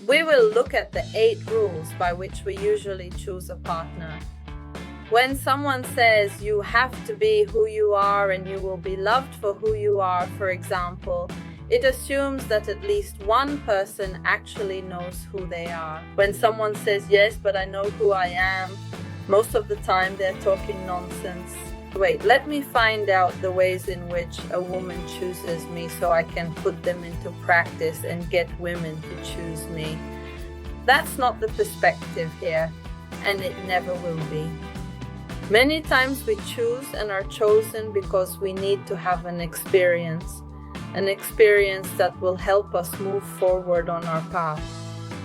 We will look at the 8 rules by which we usually choose a partner. When someone says you have to be who you are and you will be loved for who you are, for example, it assumes that at least one person actually knows who they are. When someone says, yes, but I know who I am, most of the time they're talking nonsense. Wait, let me find out the ways in which a woman chooses me so I can put them into practice and get women to choose me. That's not the perspective here, and it never will be. Many times we choose and are chosen because we need to have an experience that will help us move forward on our path.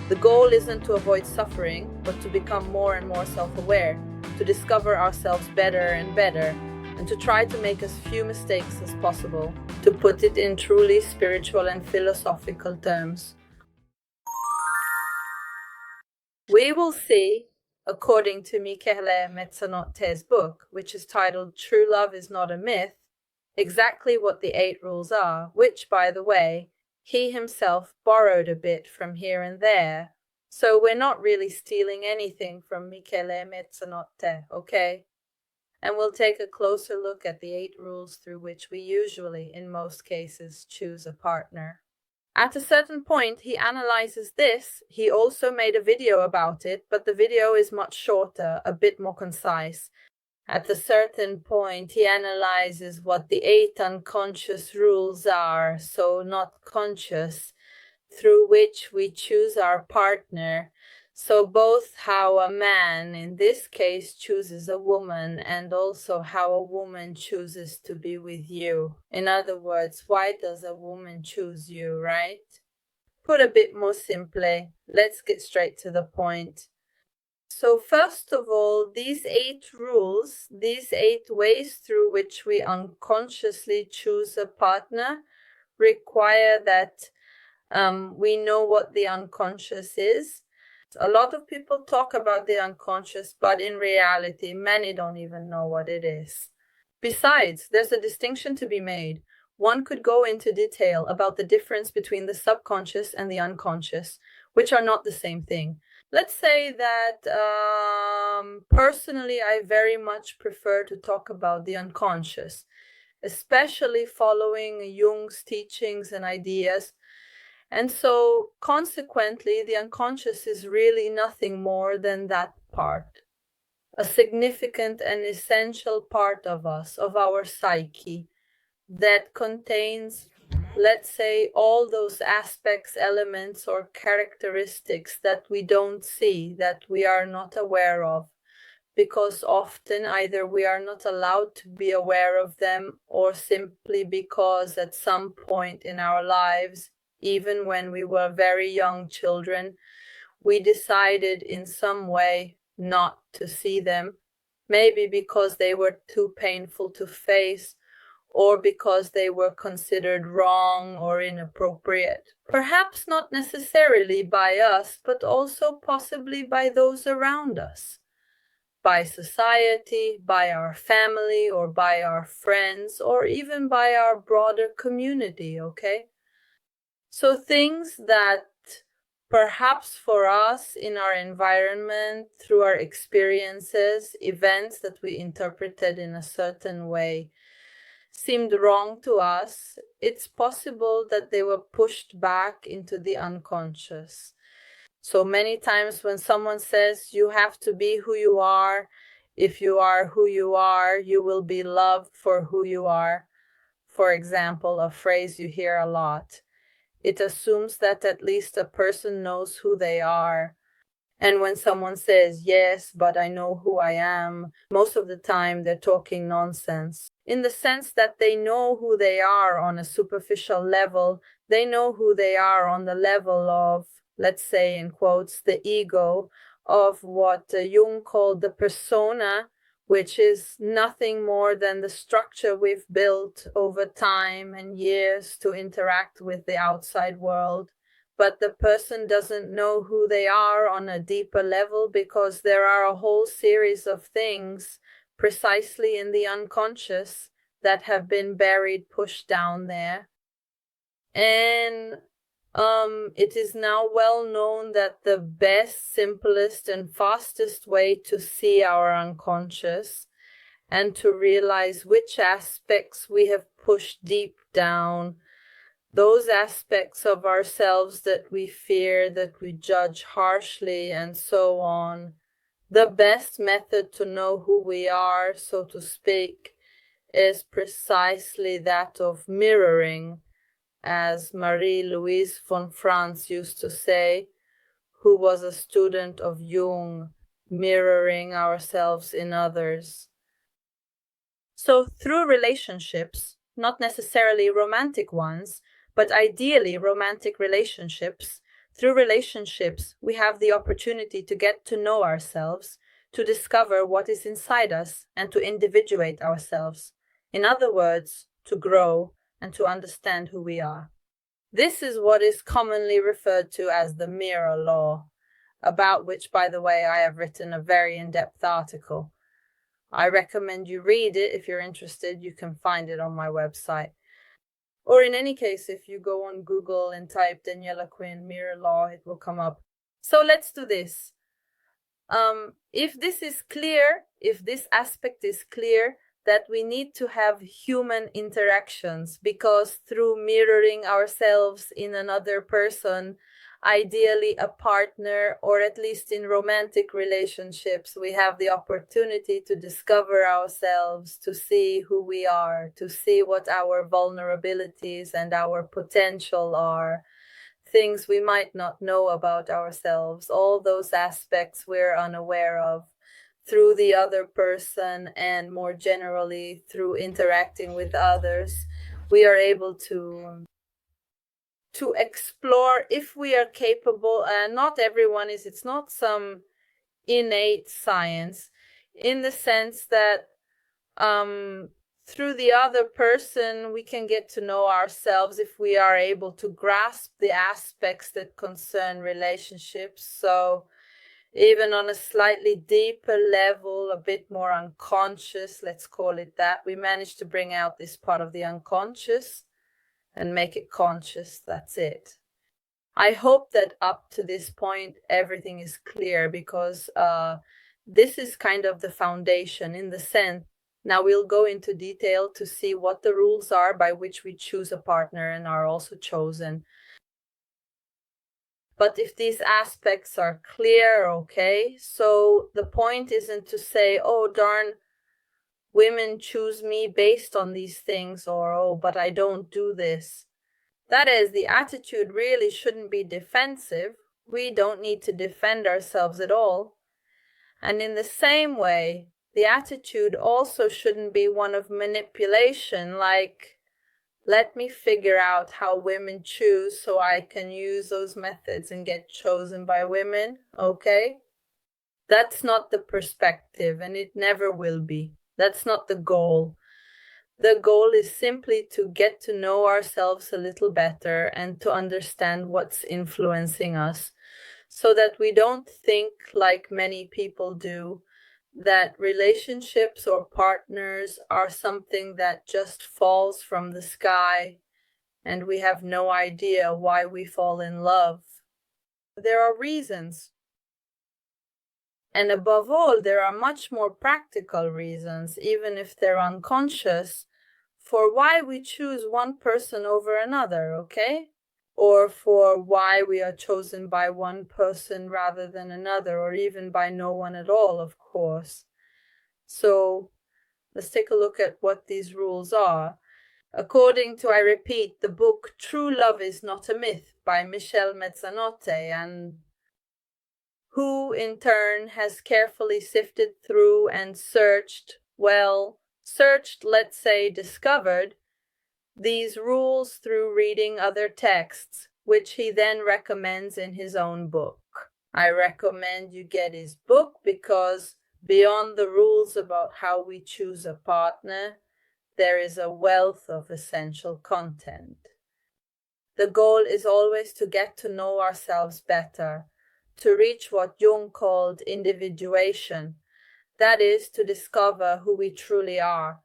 The goal isn't to avoid suffering, but to become more and more self-aware, to discover ourselves better and better, and to try to make as few mistakes as possible, to put it in truly spiritual and philosophical terms. We will see, according to Michele Mezzanotte's book, which is titled True Love is Not a Myth, exactly what the 8 rules are, which, by the way, he himself borrowed a bit from here and there. So we're not really stealing anything from Michele Mezzanotte, okay? And we'll take a closer look at the 8 rules through which we usually, in most cases, choose a partner. At a certain point, he analyzes this. He also made a video about it, but the video is much shorter, a bit more concise. At a certain point, he analyzes what the 8 unconscious rules are, so not conscious, through which we choose our partner. So both how a man, in this case, chooses a woman, and also how a woman chooses to be with you. In other words, why does a woman choose you, right? Put a bit more simply, let's get straight to the point. So first of all, these 8 rules, these 8 ways through which we unconsciously choose a partner require that we know what the unconscious is. A lot of people talk about the unconscious, but in reality, many don't even know what it is. Besides, there's a distinction to be made. One could go into detail about the difference between the subconscious and the unconscious, which are not the same thing. Let's say that personally, I very much prefer to talk about the unconscious, especially following Jung's teachings and ideas. And so, consequently, the unconscious is really nothing more than that part, a significant and essential part of us, of our psyche, that contains, let's say, all those aspects, elements, or characteristics that we don't see, that we are not aware of, because often either we are not allowed to be aware of them, or simply because at some point in our lives, even when we were very young children, we decided in some way not to see them, maybe because they were too painful to face, or because they were considered wrong or inappropriate. Perhaps not necessarily by us, but also possibly by those around us, by society, by our family, or by our friends, or even by our broader community, okay? So things that perhaps for us in our environment, through our experiences, events that we interpreted in a certain way, seemed wrong to us, it's possible that they were pushed back into the unconscious. So many times when someone says you have to be who you are, if you are who you are, you will be loved for who you are. For example, a phrase you hear a lot. It assumes that at least a person knows who they are. And when someone says, yes, but I know who I am, most of the time they're talking nonsense. In the sense that they know who they are on a superficial level, they know who they are on the level of, let's say in quotes, the ego, of what Jung called the persona, which is nothing more than the structure we've built over time and years to interact with the outside world. But the person doesn't know who they are on a deeper level because there are a whole series of things precisely in the unconscious that have been buried, pushed down there. And It is now well known that the best, simplest, and fastest way to see our unconscious and to realize which aspects we have pushed deep down, those aspects of ourselves that we fear, that we judge harshly, and so on. The best method to know who we are, so to speak, is precisely that of mirroring, as Marie-Louise von Franz used to say, who was a student of Jung, mirroring ourselves in others. So through relationships, not necessarily romantic ones, but ideally romantic relationships, through relationships, we have the opportunity to get to know ourselves, to discover what is inside us, and to individuate ourselves. In other words, to grow and to understand who we are. This is what is commonly referred to as the mirror law, about which, by the way, I have written a very in-depth article. I recommend you read it. If you're interested, you can find it on my website. Or in any case, if you go on Google and type Daniela Coin mirror law, it will come up. So let's do this. If this is clear, if this aspect is clear, that we need to have human interactions, because through mirroring ourselves in another person, ideally a partner, or at least in romantic relationships, we have the opportunity to discover ourselves, to see who we are, to see what our vulnerabilities and our potential are, things we might not know about ourselves, all those aspects we're unaware of. Through the other person, and more generally through interacting with others, we are able to explore if we are capable. And not everyone is, it's not some innate science, in the sense that through the other person we can get to know ourselves if we are able to grasp the aspects that concern relationships. So even on a slightly deeper level, a bit more unconscious, let's call it that, we manage to bring out this part of the unconscious and make it conscious. That's it. I hope that up to this point everything is clear, because this is kind of the foundation, in the sense. Now we'll go into detail to see what the rules are by which we choose a partner and are also chosen. But if these aspects are clear, okay, so the point isn't to say, oh, darn, women choose me based on these things, or, oh, but I don't do this. That is, the attitude really shouldn't be defensive. We don't need to defend ourselves at all. And in the same way, the attitude also shouldn't be one of manipulation, like, let me figure out how women choose so I can use those methods and get chosen by women, okay? That's not the perspective, and it never will be. That's not the goal. The goal is simply to get to know ourselves a little better and to understand what's influencing us, so that we don't think, like many people do, that relationships or partners are something that just falls from the sky and we have no idea why we fall in love. There are reasons. And above all, there are much more practical reasons, even if they're unconscious, for why we choose one person over another, okay? Or for why we are chosen by one person rather than another, or even by no one at all, of course. So let's take a look at what these rules are. According to, I repeat, the book True Love is Not a Myth by Michelle Mezzanotte, and who in turn has carefully sifted through and let's say discovered these rules through reading other texts, which he then recommends in his own book. I recommend you get his book, because beyond the rules about how we choose a partner, there is a wealth of essential content. The goal is always to get to know ourselves better, to reach what Jung called individuation, that is, to discover who we truly are,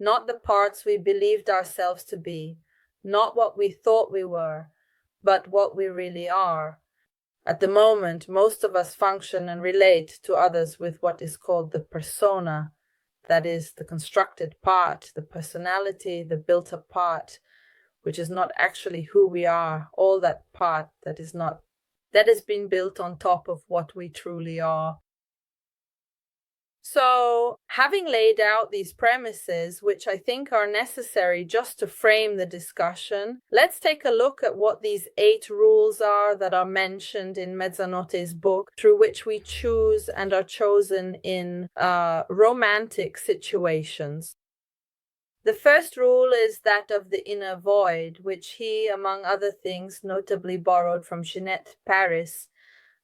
not the parts we believed ourselves to be, not what we thought we were, but what we really are. At the moment, most of us function and relate to others with what is called the persona, that is, the constructed part, the personality, the built-up part, which is not actually who we are, all that part that has been built on top of what we truly are. So, having laid out these premises, which I think are necessary just to frame the discussion, let's take a look at what these 8 rules are that are mentioned in Mezzanotte's book, through which we choose and are chosen in romantic situations. The first rule is that of the inner void, which he, among other things, notably borrowed from Jeanette Paris,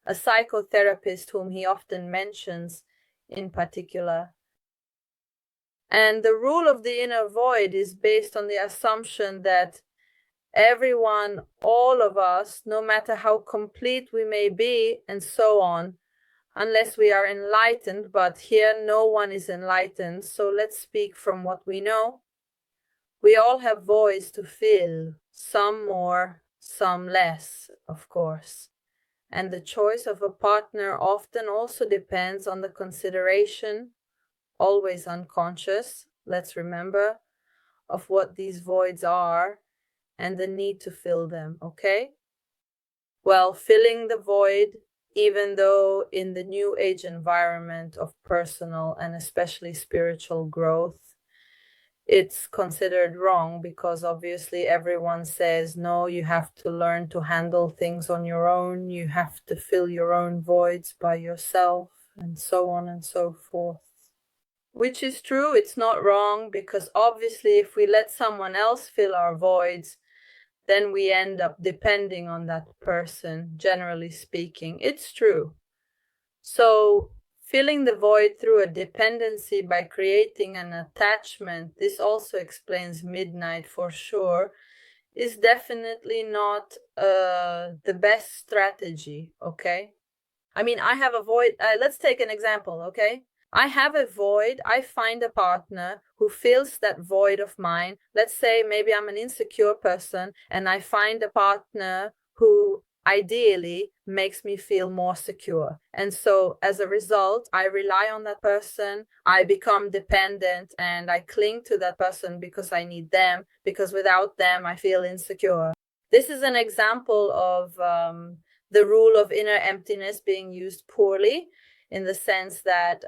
a psychotherapist whom he often mentions in particular. And the rule of the inner void is based on the assumption that everyone, all of us, no matter how complete we may be, and so on, unless we are enlightened, but here no one is enlightened, so let's speak from what we know. We all have voids to fill, some more, some less, of course. And the choice of a partner often also depends on the consideration, always unconscious, let's remember, of what these voids are and the need to fill them, okay? Well, filling the void, even though in the new age environment of personal and especially spiritual growth, it's considered wrong, because obviously everyone says, no, you have to learn to handle things on your own, you have to fill your own voids by yourself, and so on and so forth. Which is true, it's not wrong, because obviously if we let someone else fill our voids, then we end up depending on that person, generally speaking. It's true. So, filling the void through a dependency by creating an attachment, this also explains midnight for sure, is definitely not the best strategy, okay? I mean, I have a void. Let's take an example, okay? I have a void. I find a partner who fills that void of mine. Let's say maybe I'm an insecure person and I find a partner who ideally makes me feel more secure. And so as a result, I rely on that person, I become dependent, and I cling to that person because I need them, because without them, I feel insecure. This is an example of the rule of inner emptiness being used poorly, in the sense that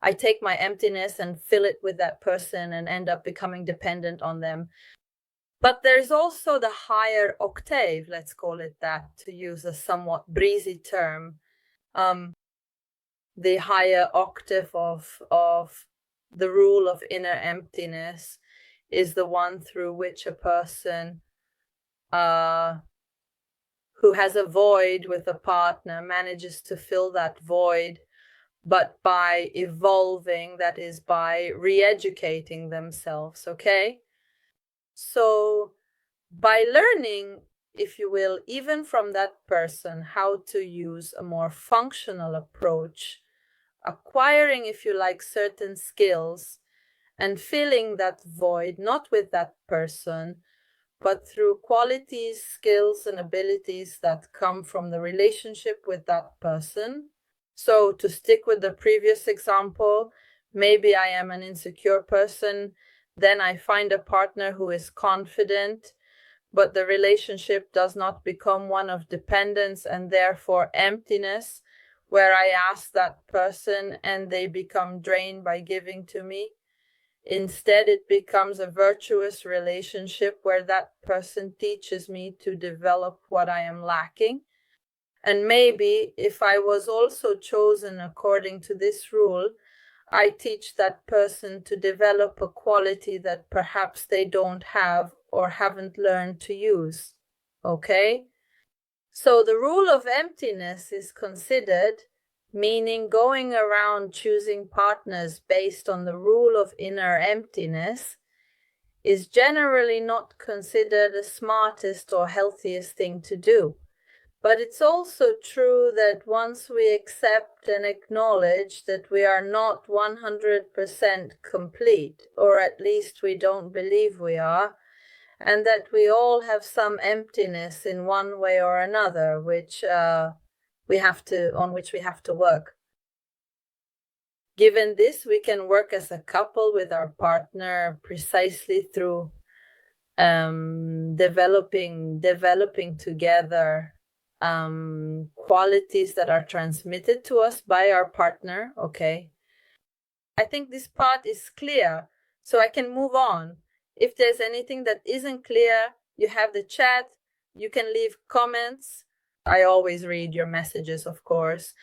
I take my emptiness and fill it with that person and end up becoming dependent on them. But there's also the higher octave, let's call it that, to use a somewhat breezy term. The higher octave of the rule of inner emptiness is the one through which a person who has a void with a partner manages to fill that void, but by evolving, that is, by re-educating themselves, okay? So by learning, if you will, even from that person, how to use a more functional approach, acquiring, if you like, certain skills, and filling that void, not with that person, but through qualities, skills, and abilities that come from the relationship with that person. So to stick with the previous example, maybe I am an insecure person, then I find a partner who is confident, but the relationship does not become one of dependence and therefore emptiness, where I ask that person and they become drained by giving to me. Instead, it becomes a virtuous relationship where that person teaches me to develop what I am lacking. And maybe if I was also chosen according to this rule, I teach that person to develop a quality that perhaps they don't have or haven't learned to use. Okay? So the rule of emptiness is considered, meaning going around choosing partners based on the rule of inner emptiness, is generally not considered the smartest or healthiest thing to do. But it's also true that once we accept and acknowledge that we are not 100% complete, or at least we don't believe we are, and that we all have some emptiness in one way or another, which on which we have to work. Given this, we can work as a couple with our partner precisely through developing together qualities that are transmitted to us by our partner. Okay, I think this part is clear, so I can move on. If there's anything that isn't clear, you have the chat, you can leave comments. I always read your messages, of course.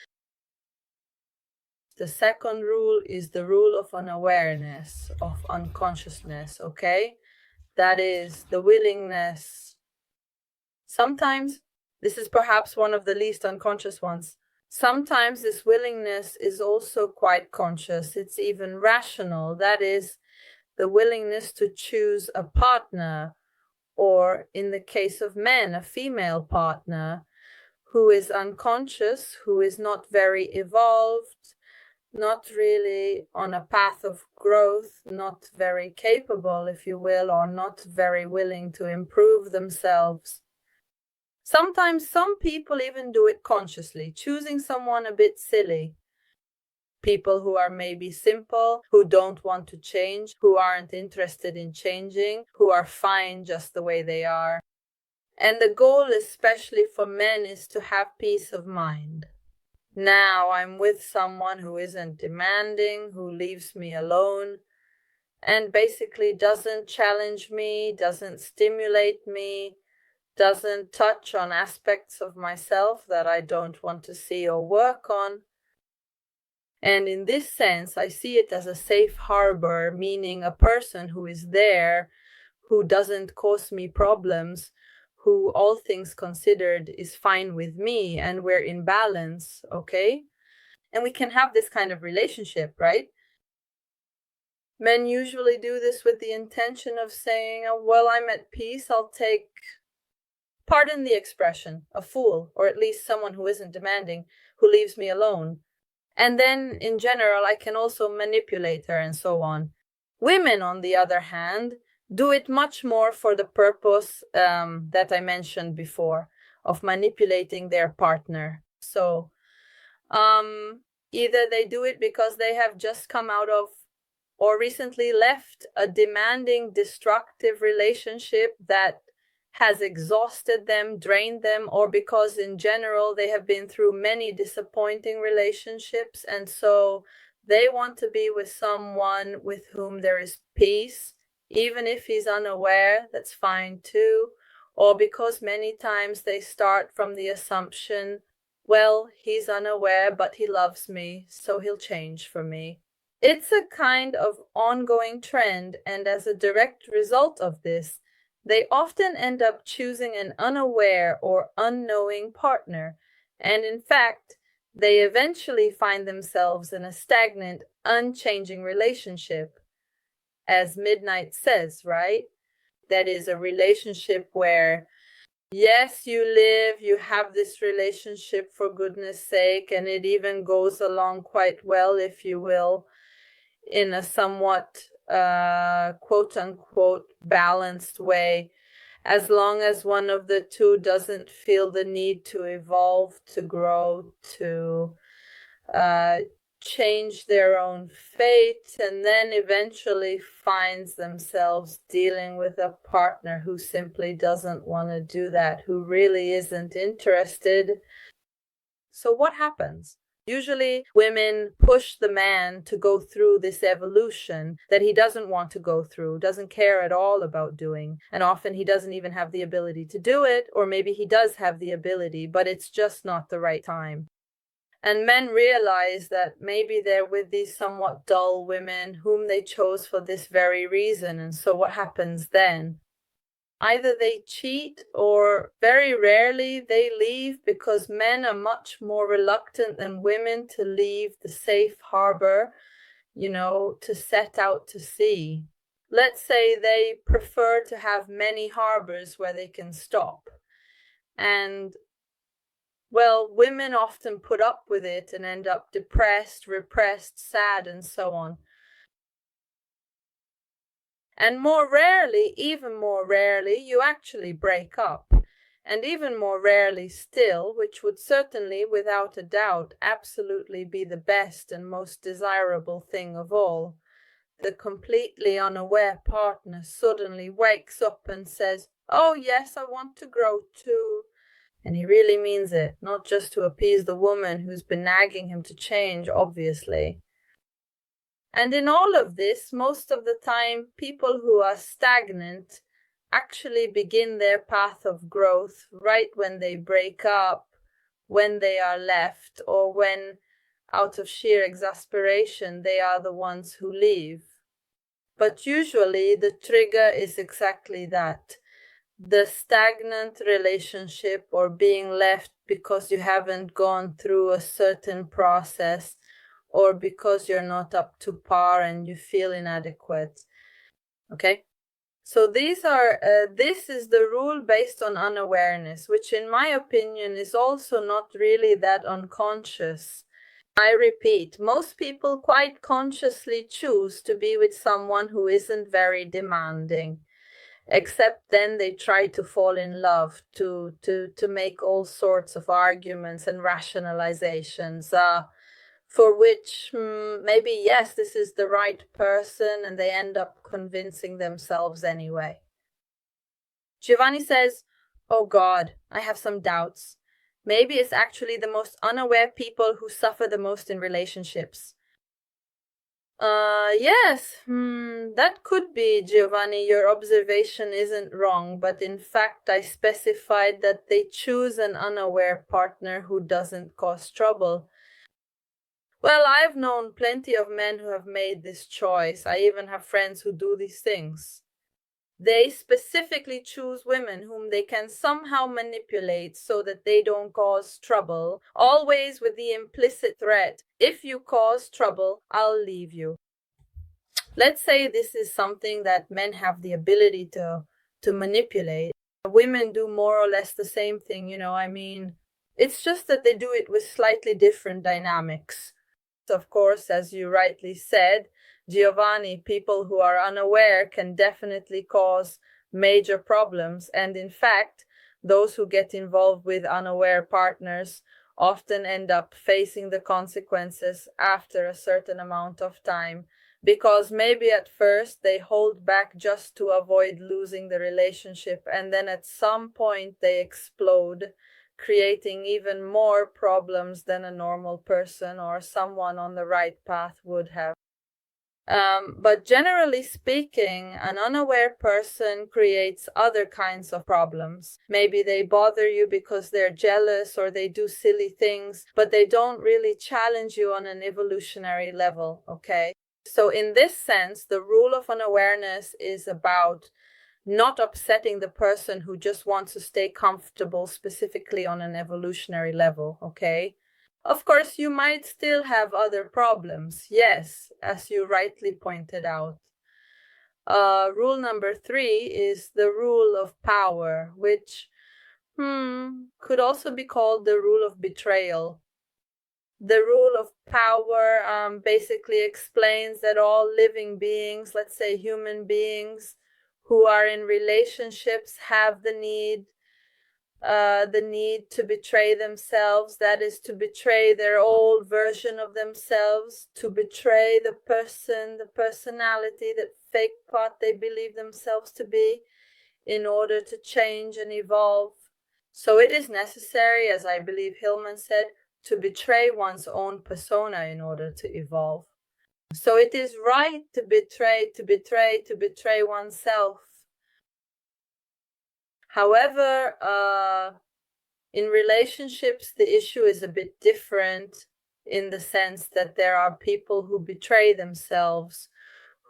The second rule is the rule of unawareness, of unconsciousness, okay? That is the willingness. Sometimes, this is perhaps one of the least unconscious ones. Sometimes this willingness is also quite conscious. It's even rational. That is the willingness to choose a partner, or in the case of men, a female partner who is unconscious, who is not very evolved, not really on a path of growth, not very capable, if you will, or not very willing to improve themselves. Sometimes some people even do it consciously, choosing someone a bit silly. People who are maybe simple, who don't want to change, who aren't interested in changing, who are fine just the way they are. And the goal, especially for men, is to have peace of mind. Now I'm with someone who isn't demanding, who leaves me alone, and basically doesn't challenge me, doesn't stimulate me, doesn't touch on aspects of myself that I don't want to see or work on. And in this sense, I see it as a safe harbor, meaning a person who is there, who doesn't cause me problems, who, all things considered, is fine with me, and we're in balance, okay? And we can have this kind of relationship, right? Men usually do this with the intention of saying, oh, well, I'm at peace, I'll take, pardon the expression, a fool, or at least someone who isn't demanding, who leaves me alone. And then, in general, I can also manipulate her and so on. Women, on the other hand, do it much more for the purpose that I mentioned before, of manipulating their partner. So, either they do it because they have just come out of or recently left a demanding, destructive relationship that has exhausted them, drained them, or because in general they have been through many disappointing relationships, and so they want to be with someone with whom there is peace, even if he's unaware, that's fine too. Or because many times they start from the assumption, well, he's unaware, but he loves me, so he'll change for me. It's a kind of ongoing trend, and as a direct result of this, they often end up choosing an unaware or unknowing partner, and in fact, they eventually find themselves in a stagnant, unchanging relationship. As Midnight says, right? That is a relationship where, yes, you have this relationship for goodness sake, and it even goes along quite well, if you will, in a somewhat quote unquote balanced way, as long as one of the two doesn't feel the need to evolve, to grow, to change their own fate, and then eventually finds themselves dealing with a partner who simply doesn't want to do that, who really isn't interested. So what happens? Usually women push the man to go through this evolution that he doesn't want to go through, doesn't care at all about doing. And often he doesn't even have the ability to do it, or maybe he does have the ability, but it's just not the right time. And men realize that maybe they're with these somewhat dull women whom they chose for this very reason. And so what happens then? Either they cheat, or very rarely they leave, because men are much more reluctant than women to leave the safe harbor, to set out to sea. Let's say they prefer to have many harbors where they can stop. And, well, women often put up with it and end up depressed, repressed, sad, and so on. And more rarely, even more rarely, you actually break up. And even more rarely still, which would certainly, without a doubt, absolutely be the best and most desirable thing of all, the completely unaware partner suddenly wakes up and says, "Oh yes, I want to grow too." And he really means it, not just to appease the woman who's been nagging him to change, obviously. And in all of this, most of the time, people who are stagnant actually begin their path of growth right when they break up, when they are left, or when, out of sheer exasperation, they are the ones who leave. But usually the trigger is exactly that. The stagnant relationship, or being left because you haven't gone through a certain process, or because you're not up to par and you feel inadequate. Okay? So this is the rule based on unawareness, which in my opinion is also not really that unconscious. I repeat, most people quite consciously choose to be with someone who isn't very demanding, except then they try to fall in love, to make all sorts of arguments and rationalizations, for which maybe, yes, this is the right person, and they end up convincing themselves anyway. Giovanni says, "Oh God, I have some doubts. Maybe it's actually the most unaware people who suffer the most in relationships." Yes, that could be, Giovanni. Your observation isn't wrong, but in fact, I specified that they choose an unaware partner who doesn't cause trouble. Well, I've known plenty of men who have made this choice. I even have friends who do these things. They specifically choose women whom they can somehow manipulate so that they don't cause trouble, always with the implicit threat, "If you cause trouble, I'll leave you." Let's say this is something that men have the ability to manipulate. Women do more or less the same thing, I mean, it's just that they do it with slightly different dynamics. Of course, as you rightly said, Giovanni, people who are unaware can definitely cause major problems. And in fact, those who get involved with unaware partners often end up facing the consequences after a certain amount of time, because maybe at first they hold back just to avoid losing the relationship, and then at some point they explode, creating even more problems than a normal person or someone on the right path would have. But generally speaking, an unaware person creates other kinds of problems. Maybe they bother you because they're jealous, or they do silly things, but they don't really challenge you on an evolutionary level, okay? So in this sense, the rule of unawareness is about not upsetting the person who just wants to stay comfortable, specifically on an evolutionary level, okay? Of course, you might still have other problems, yes, as you rightly pointed out. Rule number 3 is the rule of power, which could also be called the rule of betrayal. The rule of power basically explains that all living beings, let's say human beings, who are in relationships have the need to betray themselves. That is, to betray their old version of themselves, to betray the personality, that fake part they believe themselves to be, in order to change and evolve. So it is necessary, as I believe Hillman said, to betray one's own persona in order to evolve. So it is right to betray oneself. However, in relationships, the issue is a bit different, in the sense that there are people who betray themselves,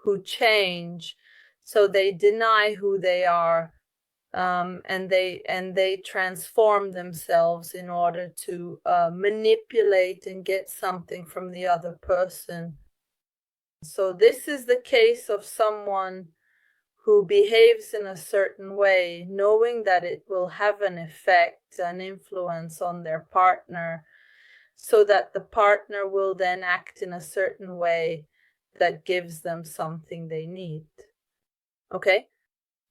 who change, so they deny who they are, and they transform themselves in order to manipulate and get something from the other person. So this is the case of someone who behaves in a certain way, knowing that it will have an effect, an influence on their partner, so that the partner will then act in a certain way that gives them something they need. Okay?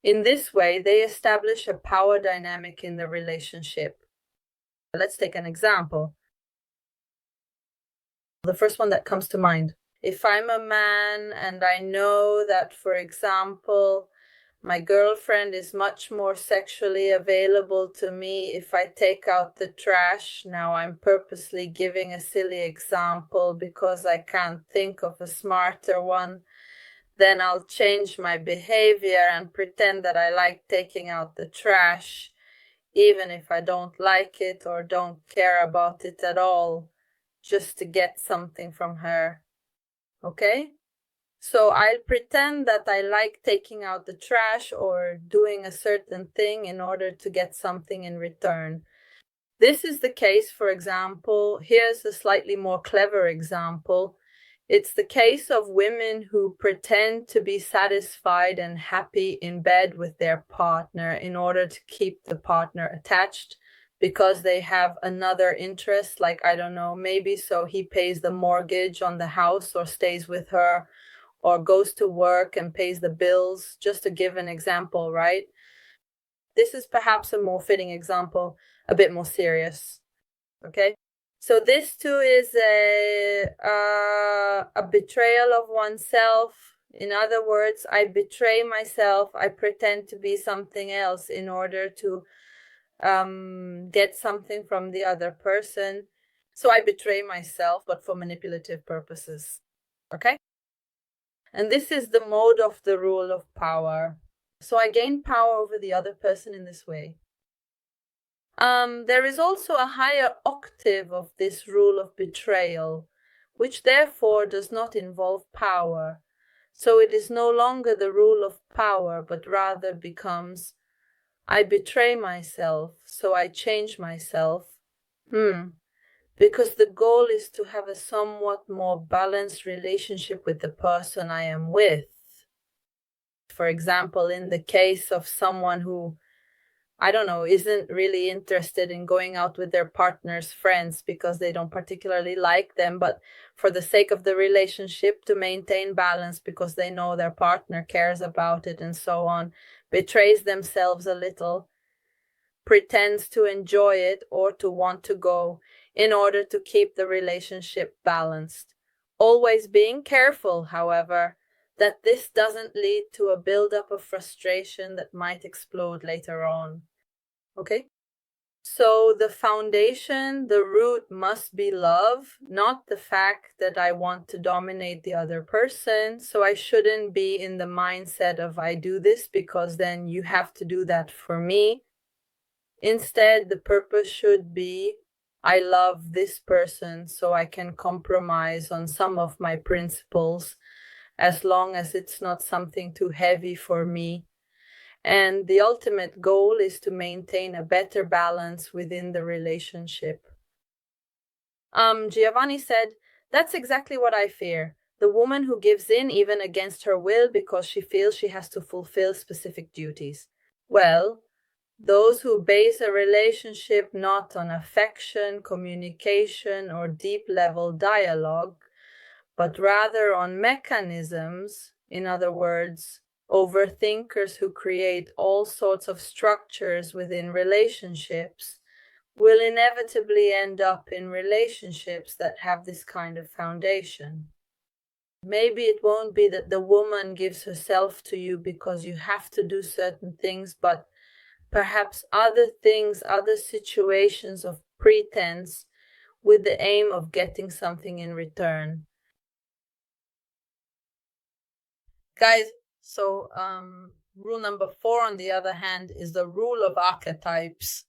In this way, they establish a power dynamic in the relationship. Let's take an example. The first one that comes to mind. If I'm a man and I know that, for example, my girlfriend is much more sexually available to me if I take out the trash. Now, I'm purposely giving a silly example because I can't think of a smarter one. Then I'll change my behavior and pretend that I like taking out the trash, even if I don't like it or don't care about it at all, just to get something from her. Okay? So I'll pretend that I like taking out the trash or doing a certain thing in order to get something in return. This is the case, for example, here's a slightly more clever example. It's the case of women who pretend to be satisfied and happy in bed with their partner in order to keep the partner attached because they have another interest, like, I don't know, maybe so he pays the mortgage on the house or stays with her or goes to work and pays the bills, just to give an example, right? This is perhaps a more fitting example, a bit more serious. Okay? So this too is a betrayal of oneself. In other words, I betray myself. I pretend to be something else in order to get something from the other person. So I betray myself, but for manipulative purposes. Okay? And this is the mode of the rule of power. So I gain power over the other person in this way. There is also a higher octave of this rule of betrayal, which therefore does not involve power. So it is no longer the rule of power, but rather becomes, I betray myself, so I change myself. Because the goal is to have a somewhat more balanced relationship with the person I am with. For example, in the case of someone who, I don't know, isn't really interested in going out with their partner's friends because they don't particularly like them, but for the sake of the relationship, to maintain balance because they know their partner cares about it and so on, betrays themselves a little, pretends to enjoy it or to want to go in order to keep the relationship balanced. Always being careful, however, that this doesn't lead to a buildup of frustration that might explode later on. Okay? So the foundation, the root must be love, not the fact that I want to dominate the other person. So I shouldn't be in the mindset of I do this because then you have to do that for me. Instead, the purpose should be I love this person so I can compromise on some of my principles as long as it's not something too heavy for me. And the ultimate goal is to maintain a better balance within the relationship. Giovanni said, that's exactly what I fear. The woman who gives in even against her will because she feels she has to fulfill specific duties. Well, those who base a relationship not on affection, communication, or deep-level dialogue, but rather on mechanisms, in other words, overthinkers who create all sorts of structures within relationships, will inevitably end up in relationships that have this kind of foundation. Maybe it won't be that the woman gives herself to you because you have to do certain things, but perhaps other things, other situations of pretense with the aim of getting something in return. Guys, so rule number 4, on the other hand, is the rule of archetypes.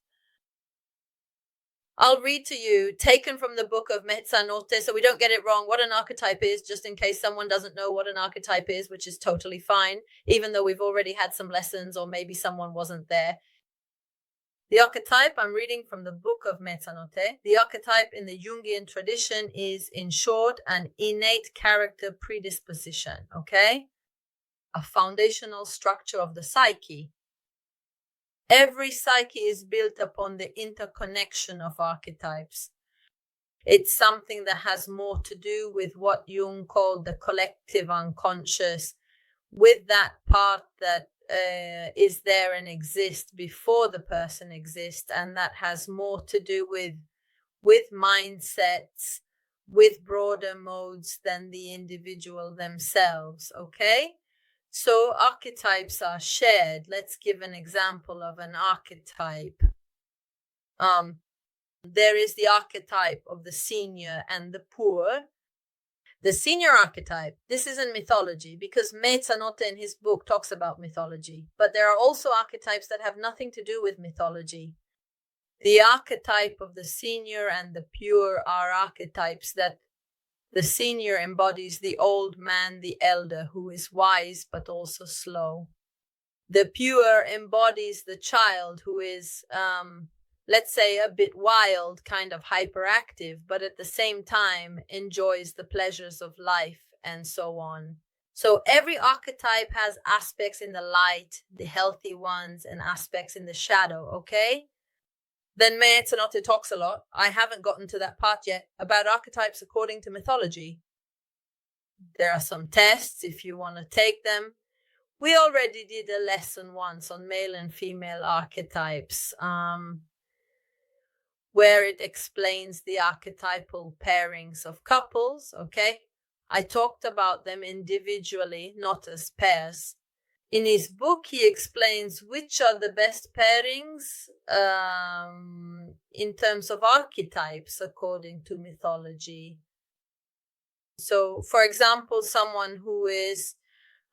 I'll read to you, taken from the book of Mezzanotte, so we don't get it wrong, what an archetype is, just in case someone doesn't know what an archetype is, which is totally fine, even though we've already had some lessons or maybe someone wasn't there. The archetype, I'm reading from the book of Mezzanotte. The archetype in the Jungian tradition is, in short, an innate character predisposition, okay? A foundational structure of the psyche. Every psyche is built upon the interconnection of archetypes. It's something that has more to do with what Jung called the collective unconscious, with that part that is there and exists before the person exists, and that has more to do with mindsets, with broader modes than the individual themselves. Okay, so archetypes are shared. Let's give an example of an archetype. There is the archetype of the senior and the poor. The senior archetype, this isn't mythology, because Mezzanotte in his book talks about mythology, but there are also archetypes that have nothing to do with mythology. The archetype of the senior and the pure are archetypes that the senior embodies the old man, the elder, who is wise but also slow. The pure embodies the child, who is let's say a bit wild, kind of hyperactive, but at the same time enjoys the pleasures of life and so on. So every archetype has aspects in the light, the healthy ones, and aspects in the shadow, okay? Then Mezzanotte talks a lot, I haven't gotten to that part yet, about archetypes according to mythology. There are some tests if you want to take them. We already did a lesson once on male and female archetypes, where it explains the archetypal pairings of couples, okay? I talked about them individually, not as pairs. In his book, he explains which are the best pairings in terms of archetypes according to mythology. So, for example, someone who is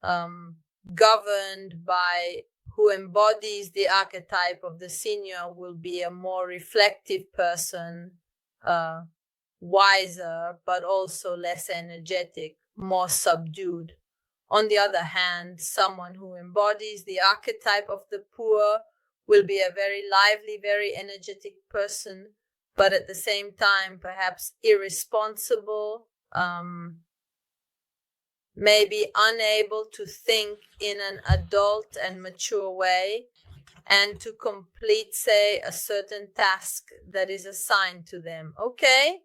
governed by, who embodies the archetype of the senior will be a more reflective person, wiser, but also less energetic, more subdued. On the other hand, someone who embodies the archetype of the poor will be a very lively, very energetic person, but at the same time, perhaps irresponsible, maybe unable to think in an adult and mature way and to complete, say, a certain task that is assigned to them. Okay?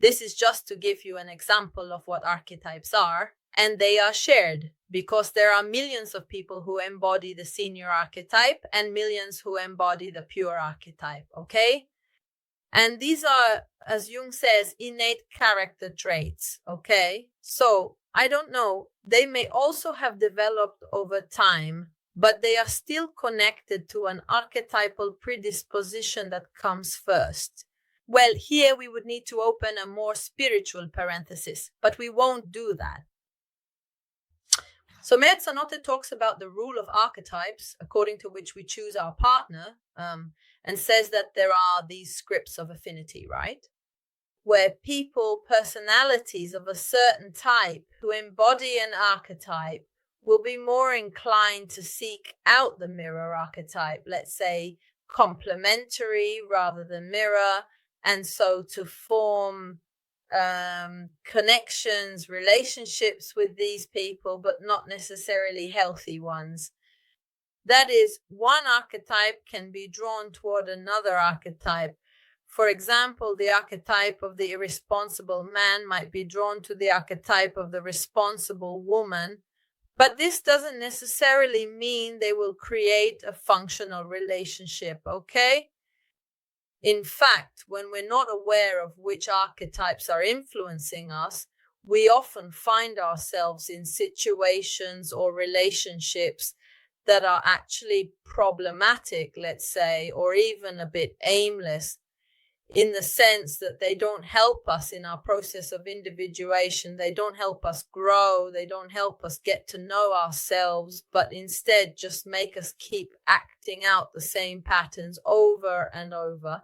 This is just to give you an example of what archetypes are, and they are shared because there are millions of people who embody the senior archetype and millions who embody the pure archetype. Okay? And these are, as Jung says, innate character traits. Okay? So, I don't know, they may also have developed over time, but they are still connected to an archetypal predisposition that comes first. Well, here we would need to open a more spiritual parenthesis, but we won't do that. So Mezzanotte talks about the rule of archetypes, according to which we choose our partner, and says that there are these scripts of affinity, right? Where people, personalities of a certain type who embody an archetype will be more inclined to seek out the mirror archetype, let's say complementary rather than mirror, and so to form connections, relationships with these people, but not necessarily healthy ones. That is, one archetype can be drawn toward another archetype. For example, the archetype of the irresponsible man might be drawn to the archetype of the responsible woman, but this doesn't necessarily mean they will create a functional relationship, okay? In fact, when we're not aware of which archetypes are influencing us, we often find ourselves in situations or relationships that are actually problematic, let's say, or even a bit aimless, in the sense that they don't help us in our process of individuation, they don't help us grow, they don't help us get to know ourselves, but instead just make us keep acting out the same patterns over and over.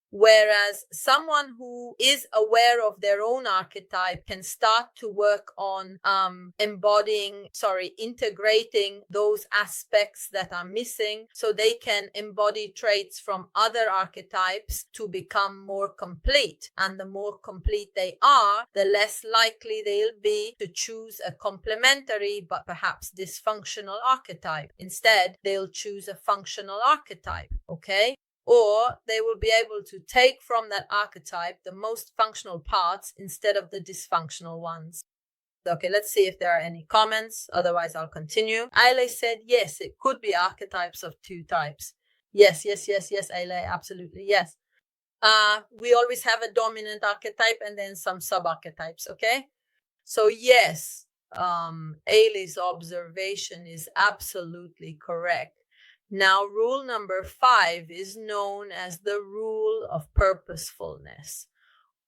Whereas someone who is aware of their own archetype can start to work on integrating those aspects that are missing, so they can embody traits from other archetypes to become more complete. And the more complete they are, the less likely they'll be to choose a complementary but perhaps dysfunctional archetype. Instead, they'll choose a functional archetype, okay? Or they will be able to take from that archetype the most functional parts instead of the dysfunctional ones. Okay, let's see if there are any comments. Otherwise, I'll continue. Aile said, yes, it could be archetypes of two types. Yes, Aile, absolutely, yes. We always have a dominant archetype and then some sub-archetypes, okay? So yes, Aile's observation is absolutely correct. Now, rule number 5 is known as the rule of purposefulness.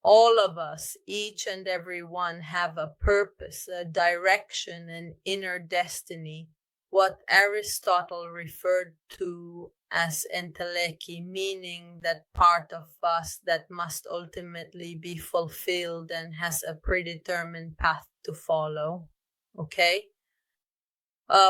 All of us, each and every one, have a purpose, a direction, an inner destiny, what Aristotle referred to as enteleki, meaning that part of us that must ultimately be fulfilled and has a predetermined path to follow. Okay?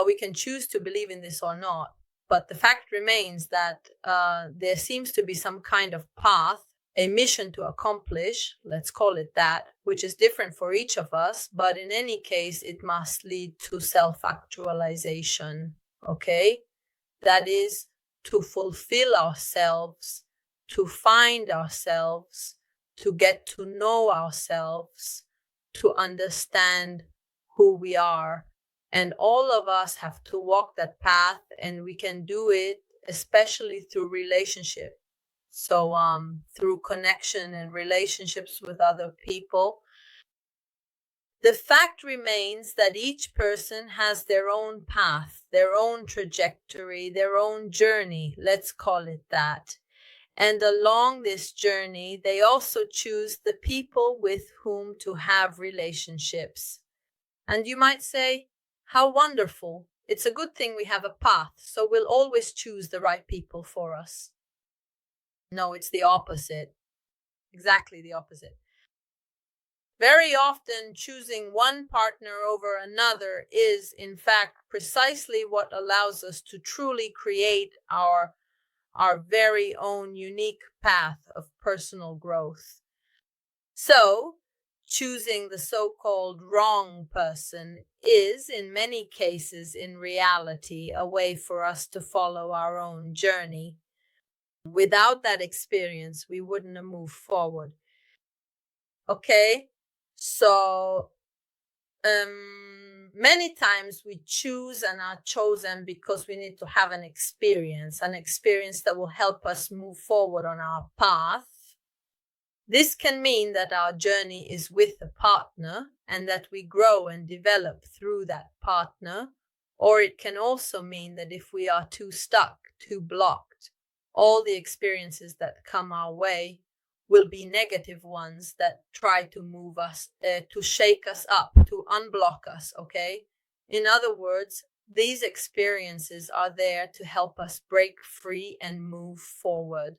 We can choose to believe in this or not, but the fact remains that there seems to be some kind of path, a mission to accomplish, let's call it that, which is different for each of us, but in any case, it must lead to self-actualization, okay? That is, to fulfill ourselves, to find ourselves, to get to know ourselves, to understand who we are. And all of us have to walk that path, and we can do it especially through relationship. So through connection and relationships with other people. The fact remains that each person has their own path, their own trajectory, their own journey, let's call it that. And along this journey, they also choose the people with whom to have relationships. And you might say, how wonderful. It's a good thing we have a path, so we'll always choose the right people for us. No, it's the opposite. Exactly the opposite. Very often, choosing one partner over another is, in fact, precisely what allows us to truly create our very own unique path of personal growth. So, choosing the so-called wrong person is, in many cases, in reality, a way for us to follow our own journey. Without that experience, we wouldn't have moved forward. Okay, so many times we choose and are chosen because we need to have an experience that will help us move forward on our path. This can mean that our journey is with a partner and that we grow and develop through that partner. Or it can also mean that if we are too stuck, too blocked, all the experiences that come our way will be negative ones that try to move us, to shake us up, to unblock us, okay? In other words, these experiences are there to help us break free and move forward.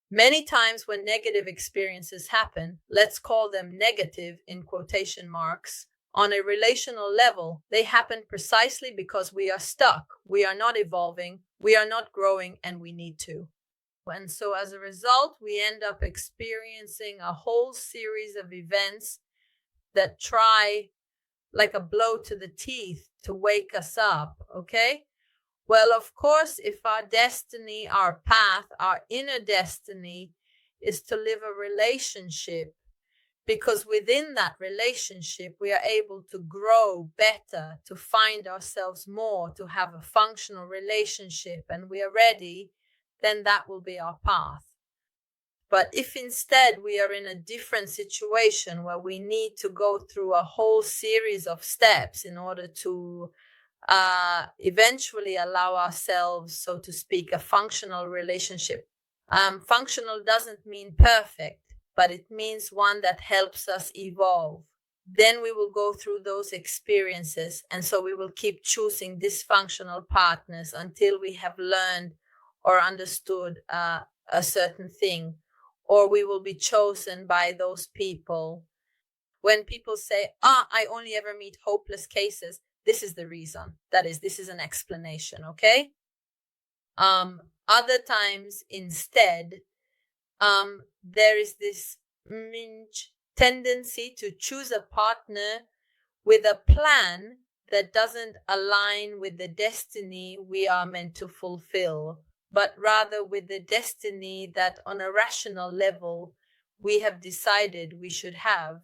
Many times when negative experiences happen, let's call them negative in quotation marks, on a relational level, they happen precisely because we are stuck, we are not evolving, we are not growing, and we need to. And so as a result, we end up experiencing a whole series of events that try, like a blow to the teeth, to wake us up, okay? Well, of course, if our destiny, our path, our inner destiny is to live a relationship, because within that relationship, we are able to grow better, to find ourselves more, to have a functional relationship, and we are ready, then that will be our path. But if instead we are in a different situation where we need to go through a whole series of steps in order to eventually allow ourselves, so to speak, a functional relationship. Functional doesn't mean perfect, but it means one that helps us evolve. Then we will go through those experiences, and so we will keep choosing dysfunctional partners until we have learned or understood a certain thing, or we will be chosen by those people. When people say, I only ever meet hopeless cases, this is the reason. That is, this is an explanation, okay? Other times, instead, there is this tendency to choose a partner with a plan that doesn't align with the destiny we are meant to fulfill, but rather with the destiny that on a rational level we have decided we should have.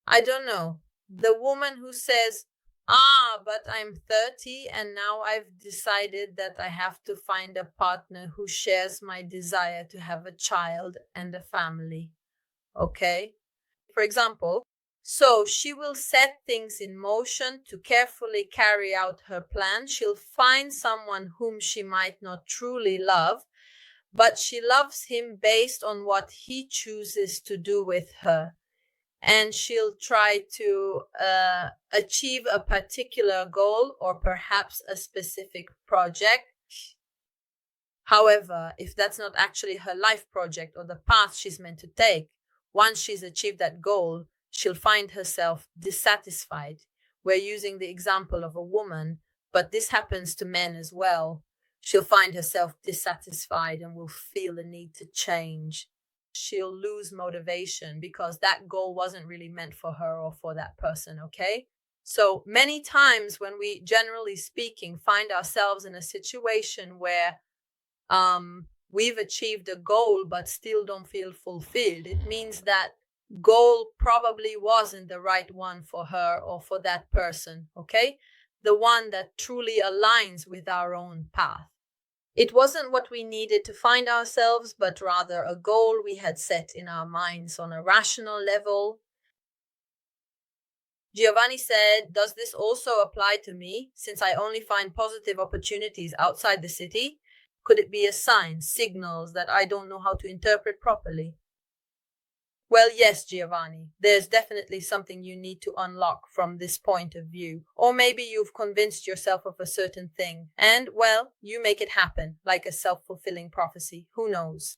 I don't know. the woman who says, but I'm 30 and now I've decided that I have to find a partner who shares my desire to have a child and a family. Okay? For example, so she will set things in motion to carefully carry out her plan. She'll find someone whom she might not truly love, but she loves him based on what he chooses to do with her. And she'll try to achieve a particular goal or perhaps a specific project. However, if that's not actually her life project or the path she's meant to take, once she's achieved that goal, she'll find herself dissatisfied. We're using the example of a woman, but this happens to men as well. She'll find herself dissatisfied and will feel the need to change. She'll lose motivation because that goal wasn't really meant for her or for that person, okay? So many times when we, generally speaking, find ourselves in a situation where we've achieved a goal but still don't feel fulfilled, it means that goal probably wasn't the right one for her or for that person, okay? The one that truly aligns with our own path. It wasn't what we needed to find ourselves, but rather a goal we had set in our minds on a rational level. Giovanni said, does this also apply to me, since I only find positive opportunities outside the city? Could it be a sign, signals that I don't know how to interpret properly? Well, yes, Giovanni, there's definitely something you need to unlock from this point of view. Or maybe you've convinced yourself of a certain thing, and, well, you make it happen, like a self-fulfilling prophecy. Who knows?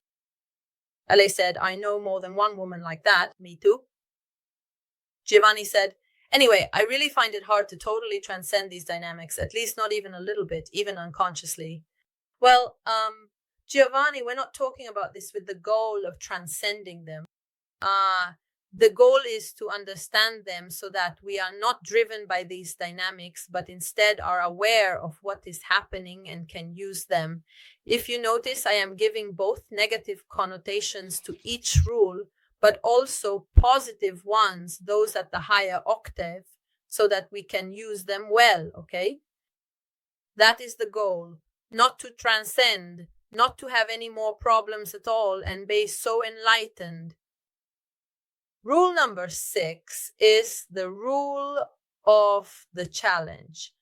Ale said, I know more than one woman like that. Me too. Giovanni said, anyway, I really find it hard to totally transcend these dynamics, at least not even a little bit, even unconsciously. Well, Giovanni, we're not talking about this with the goal of transcending them. The goal is to understand them so that we are not driven by these dynamics, but instead are aware of what is happening and can use them. If you notice, I am giving both negative connotations to each rule, but also positive ones, those at the higher octave, so that we can use them well, okay? That is the goal, not to transcend, not to have any more problems at all and be so enlightened. Rule number 6 is the rule of the challenge.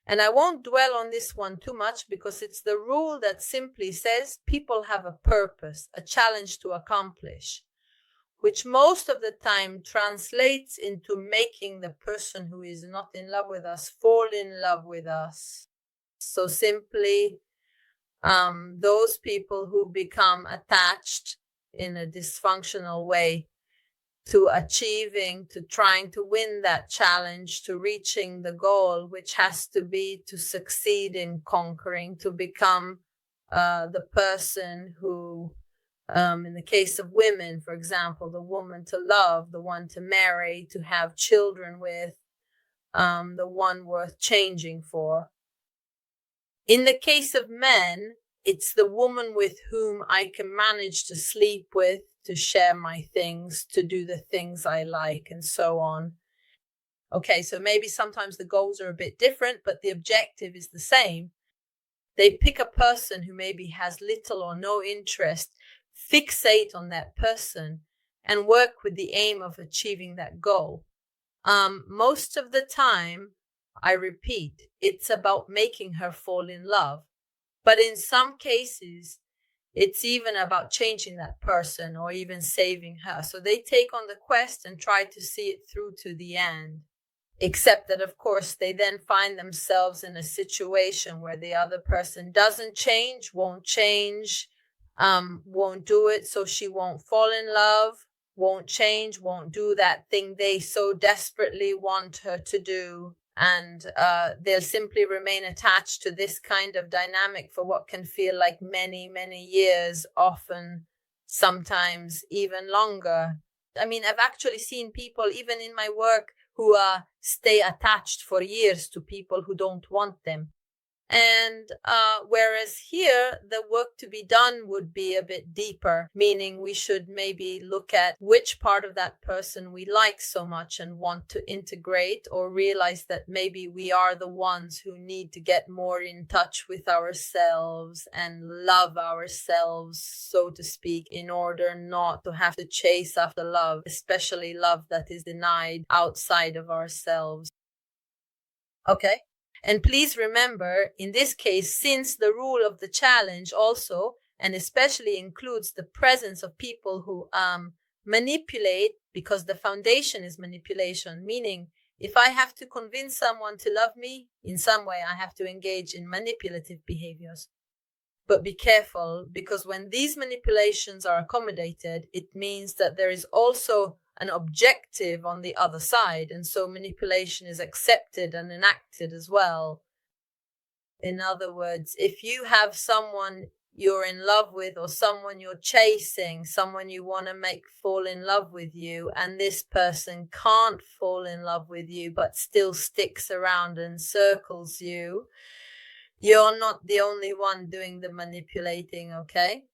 And I won't dwell on this one too much because it's the rule that simply says people have a purpose, a challenge to accomplish, which most of the time translates into making the person who is not in love with us fall in love with us. So simply, those people who become attached in a dysfunctional way to achieving, to trying to win that challenge, to reaching the goal, which has to be to succeed in conquering, to become the person who, in the case of women, for example, the woman to love, the one to marry, to have children with, the one worth changing for. In the case of men, it's the woman with whom I can manage to sleep with, to share my things, to do the things I like, and so on. Okay, so maybe sometimes the goals are a bit different, but the objective is the same. They pick a person who maybe has little or no interest, fixate on that person, and work with the aim of achieving that goal. Most of the time, I repeat, it's about making her fall in love. But in some cases, it's even about changing that person or even saving her. So they take on the quest and try to see it through to the end. Except that, of course, they then find themselves in a situation where the other person doesn't change, won't do it, so she won't fall in love, won't change, won't do that thing they so desperately want her to do. And they'll simply remain attached to this kind of dynamic for what can feel like many, many years, often, sometimes even longer. I mean, I've actually seen people, even in my work, who stay attached for years to people who don't want them. And whereas here, the work to be done would be a bit deeper, meaning we should maybe look at which part of that person we like so much and want to integrate, or realize that maybe we are the ones who need to get more in touch with ourselves and love ourselves, so to speak, in order not to have to chase after love, especially love that is denied outside of ourselves. Okay? And please remember, in this case, since the rule of the challenge also, and especially includes the presence of people who manipulate, because the foundation is manipulation, meaning if I have to convince someone to love me, in some way I have to engage in manipulative behaviors. But be careful, because when these manipulations are accommodated, it means that there is also an objective on the other side, and so manipulation is accepted and enacted as well. In other words, if you have someone you're in love with, or someone you're chasing, someone you want to make fall in love with you, and this person can't fall in love with you but still sticks around and circles you, you're not the only one doing the manipulating, okay?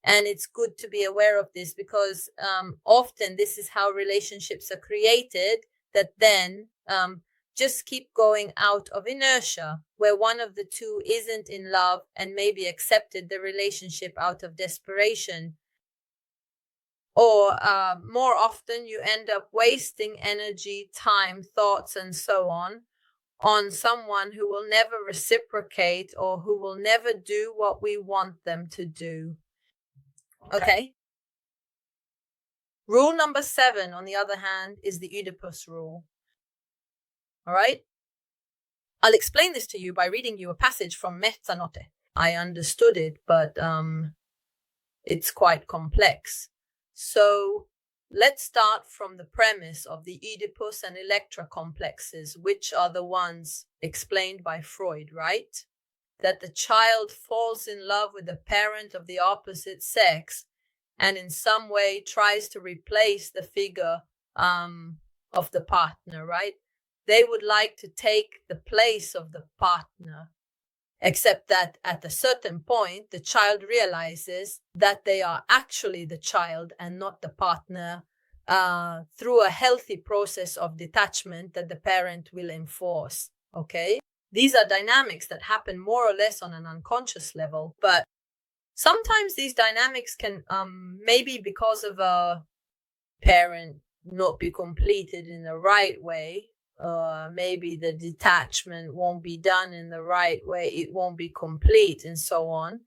And it's good to be aware of this, because often this is how relationships are created, that then just keep going out of inertia, where one of the two isn't in love and maybe accepted the relationship out of desperation. Or more often you end up wasting energy, time, thoughts, and so on someone who will never reciprocate, or who will never do what we want them to do. Okay. Rule number 7, on the other hand, is the Oedipus rule. All right? I'll explain this to you by reading you a passage from Mezzanotte. I understood it, but it's quite complex. So let's start from the premise of the Oedipus and Electra complexes, which are the ones explained by Freud, right? That the child falls in love with a parent of the opposite sex, and in some way tries to replace the figure of the partner, right? They would like to take the place of the partner, except that at a certain point, the child realizes that they are actually the child and not the partner, through a healthy process of detachment that the parent will enforce, okay? These are dynamics that happen more or less on an unconscious level, but sometimes these dynamics can, maybe because of a parent not be completed in the right way, maybe the detachment won't be done in the right way, it won't be complete, and so on.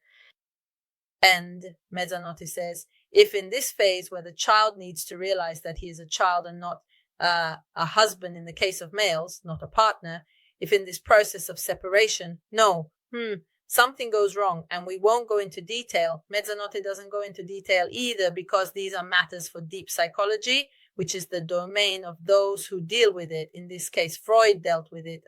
And Mezzanotte says, if in this phase where the child needs to realize that he is a child and not a husband in the case of males, not a partner, if in this process of separation, something goes wrong, and we won't go into detail. Mezzanotte doesn't go into detail either, because these are matters for deep psychology, which is the domain of those who deal with it. In this case, Freud dealt with it,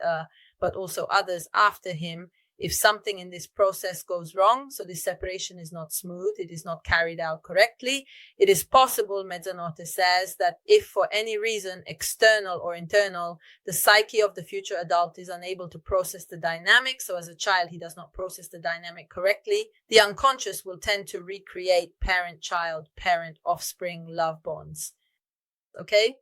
but also others after him. If something in this process goes wrong, so this separation is not smooth, it is not carried out correctly, it is possible, Mezzanotte says, that if for any reason, external or internal, the psyche of the future adult is unable to process the dynamic, so as a child he does not process the dynamic correctly, the unconscious will tend to recreate parent-child, parent-offspring love bonds. Okay?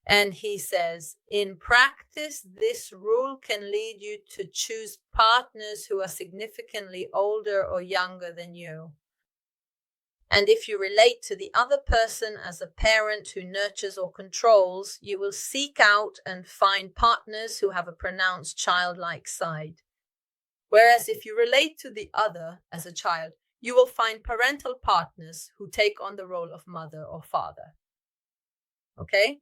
And he says, in practice, this rule can lead you to choose partners who are significantly older or younger than you. And if you relate to the other person as a parent who nurtures or controls, you will seek out and find partners who have a pronounced childlike side. Whereas if you relate to the other as a child, you will find parental partners who take on the role of mother or father. Okay?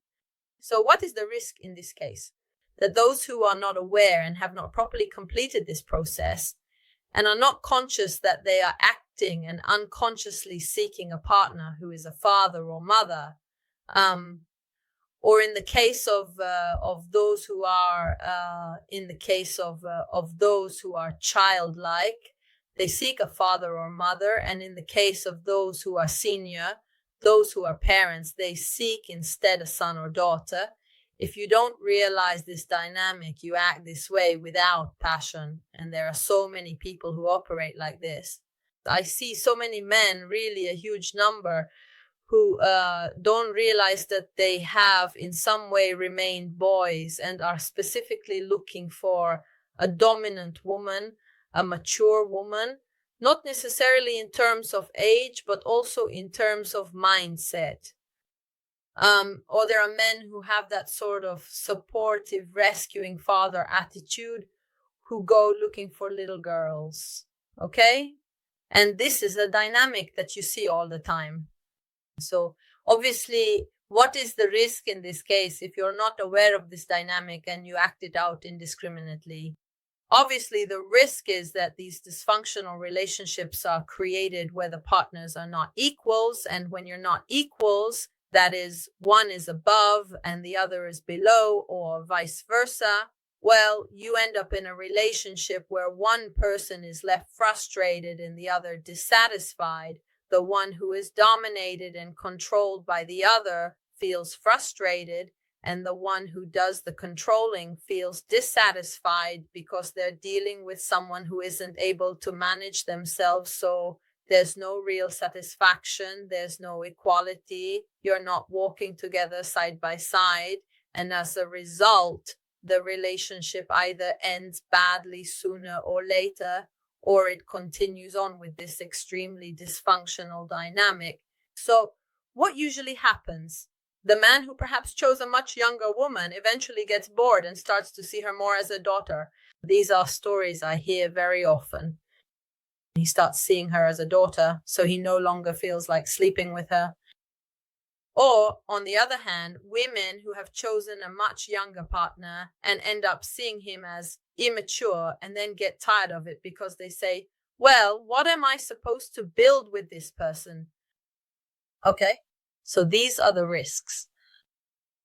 So what is the risk in this case? That those who are not aware and have not properly completed this process and are not conscious that they are acting and unconsciously seeking a partner who is a father or mother, or in the case of those who are those who are childlike, they seek a father or mother, and in the case of those who are senior, those who are parents, they seek instead a son or daughter. If you don't realize this dynamic, you act this way without passion. And there are so many people who operate like this. I see so many men, really a huge number, who don't realize that they have in some way remained boys and are specifically looking for a dominant woman, a mature woman, not necessarily in terms of age, but also in terms of mindset. Or there are men who have that sort of supportive, rescuing father attitude who go looking for little girls. Okay? And this is a dynamic that you see all the time. So obviously, what is the risk in this case if you're not aware of this dynamic and you act it out indiscriminately? Obviously, the risk is that these dysfunctional relationships are created where the partners are not equals. And when you're not equals, that is, one is above and the other is below, or vice versa, well, you end up in a relationship where one person is left frustrated and the other dissatisfied. The one who is dominated and controlled by the other feels frustrated, and the one who does the controlling feels dissatisfied because they're dealing with someone who isn't able to manage themselves. So there's no real satisfaction, there's no equality, you're not walking together side by side, and as a result, the relationship either ends badly sooner or later, or it continues on with this extremely dysfunctional dynamic. So what usually happens? The man who perhaps chose a much younger woman eventually gets bored and starts to see her more as a daughter. These are stories I hear very often. He starts seeing her as a daughter, so he no longer feels like sleeping with her. Or, on the other hand, women who have chosen a much younger partner and end up seeing him as immature and then get tired of it because they say, well, what am I supposed to build with this person? Okay, so these are the risks.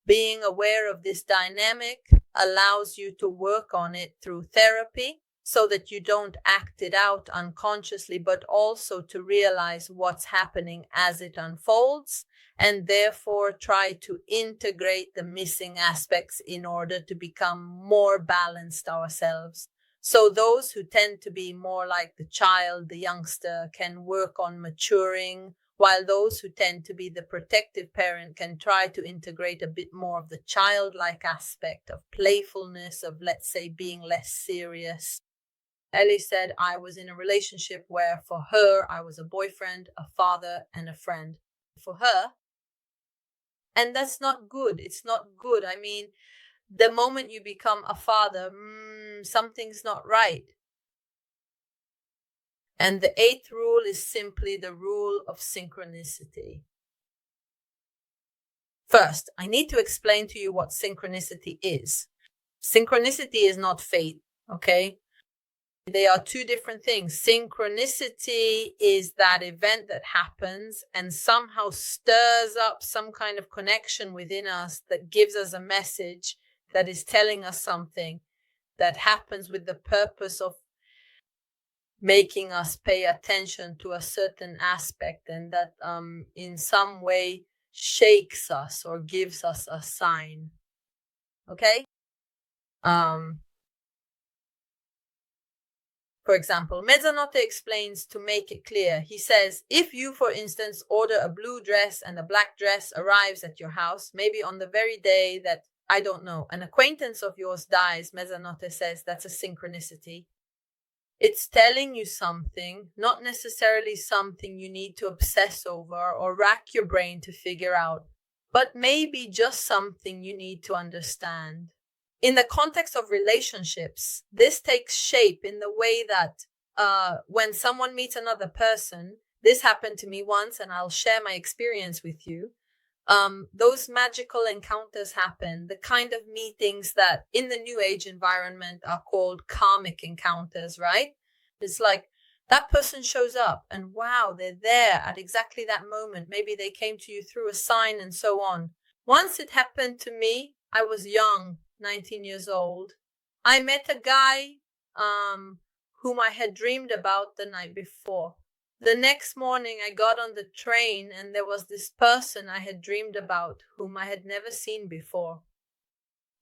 Being aware of this dynamic allows you to work on it through therapy so that you don't act it out unconsciously, but also to realize what's happening as it unfolds, and therefore try to integrate the missing aspects in order to become more balanced ourselves. So those who tend to be more like the child, the youngster, can work on maturing, while those who tend to be the protective parent can try to integrate a bit more of the childlike aspect of playfulness, of, let's say, being less serious. Ellie said, I was in a relationship where for her, I was a boyfriend, a father, and a friend. For her, and that's not good. It's not good. I mean, the moment you become a father, something's not right. And the eighth rule is simply the rule of synchronicity. First, I need to explain to you what synchronicity is. Synchronicity is not fate, okay? They are two different things. Synchronicity is that event that happens and somehow stirs up some kind of connection within us that gives us a message that is telling us something that happens with the purpose of making us pay attention to a certain aspect, and that in some way shakes us or gives us a sign. Okay? For example, Mezzanotte explains to make it clear. He says, if you, for instance, order a blue dress and a black dress arrives at your house, maybe on the very day that, I don't know, an acquaintance of yours dies, Mezzanotte says that's a synchronicity. It's telling you something, not necessarily something you need to obsess over or rack your brain to figure out, but maybe just something you need to understand. In the context of relationships, this takes shape in the way that when someone meets another person, this happened to me once and I'll share my experience with you. Those magical encounters happen, the kind of meetings that in the New Age environment are called karmic encounters, right? It's like that person shows up and wow, they're there at exactly that moment. Maybe they came to you through a sign and so on. Once it happened to me, I was young, 19 years old. I met a guy whom I had dreamed about the night before. The next morning I got on the train and there was this person I had dreamed about whom I had never seen before.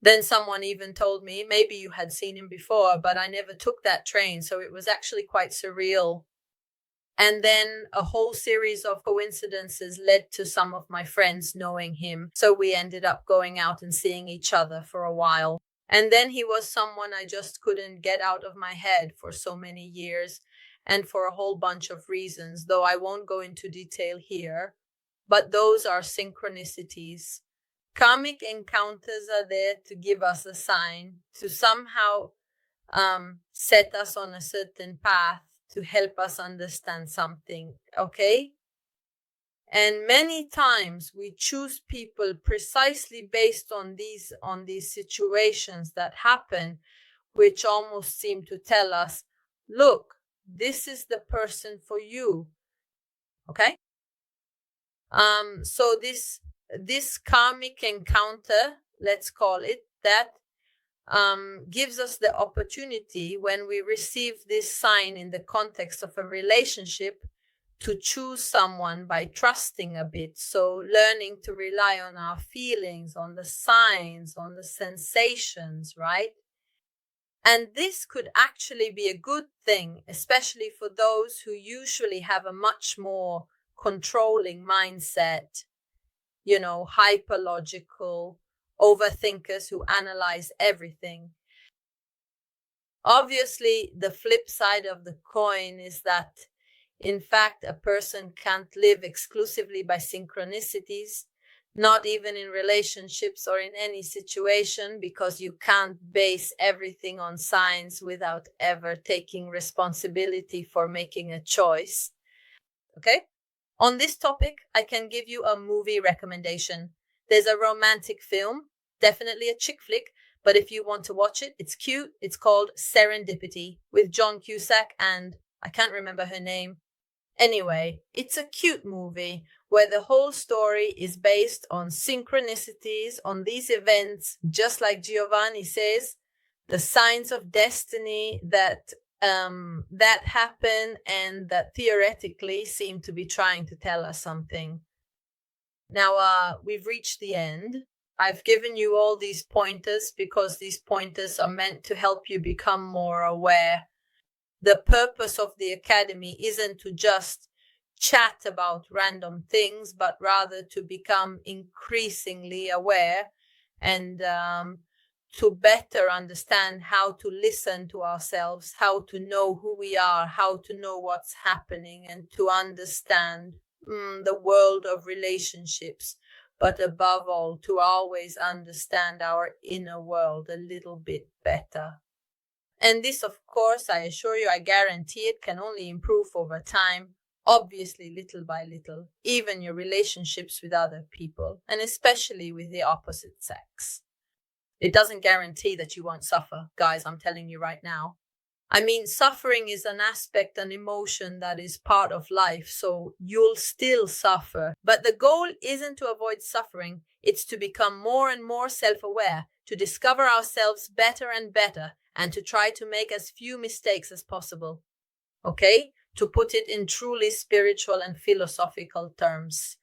Then someone even told me, maybe you had seen him before, but I never took that train. So it was actually quite surreal. And then a whole series of coincidences led to some of my friends knowing him. So we ended up going out and seeing each other for a while. And then he was someone I just couldn't get out of my head for so many years, and for a whole bunch of reasons, though I won't go into detail here. But those are synchronicities. Karmic encounters are there to give us a sign, to somehow set us on a certain path, to help us understand something, okay? And many times we choose people precisely based on these situations that happen, which almost seem to tell us, look, this is the person for you, okay? So this karmic encounter, let's call it that, gives us the opportunity, when we receive this sign in the context of a relationship, to choose someone by trusting a bit. So learning to rely on our feelings, on the signs, on the sensations, right? And this could actually be a good thing, especially for those who usually have a much more controlling mindset, hyperlogical overthinkers who analyze everything. Obviously, the flip side of the coin is that, in fact, a person can't live exclusively by synchronicities, not even in relationships or in any situation, because you can't base everything on signs without ever taking responsibility for making a choice. Okay? On this topic, I can give you a movie recommendation. There's a romantic film, definitely a chick flick, but if you want to watch it, it's cute. It's called Serendipity, with John Cusack and I can't remember her name. Anyway, it's a cute movie where the whole story is based on synchronicities, on these events, just like Giovanni says, the signs of destiny that happen and that theoretically seem to be trying to tell us something. Now, we've reached the end. I've given you all these pointers because these pointers are meant to help you become more aware. The purpose of the Academy isn't to just chat about random things, but rather to become increasingly aware and to better understand how to listen to ourselves, how to know who we are, how to know what's happening, and to understand the world of relationships, but above all, to always understand our inner world a little bit better. And this, of course, I assure you, I guarantee it, can only improve over time, obviously little by little, even your relationships with other people, and especially with the opposite sex. It doesn't guarantee that you won't suffer, guys, I'm telling you right now. I mean, suffering is an aspect, an emotion that is part of life, so you'll still suffer. But the goal isn't to avoid suffering, it's to become more and more self-aware, to discover ourselves better and better, and to try to make as few mistakes as possible. Okay? To put it in truly spiritual and philosophical terms.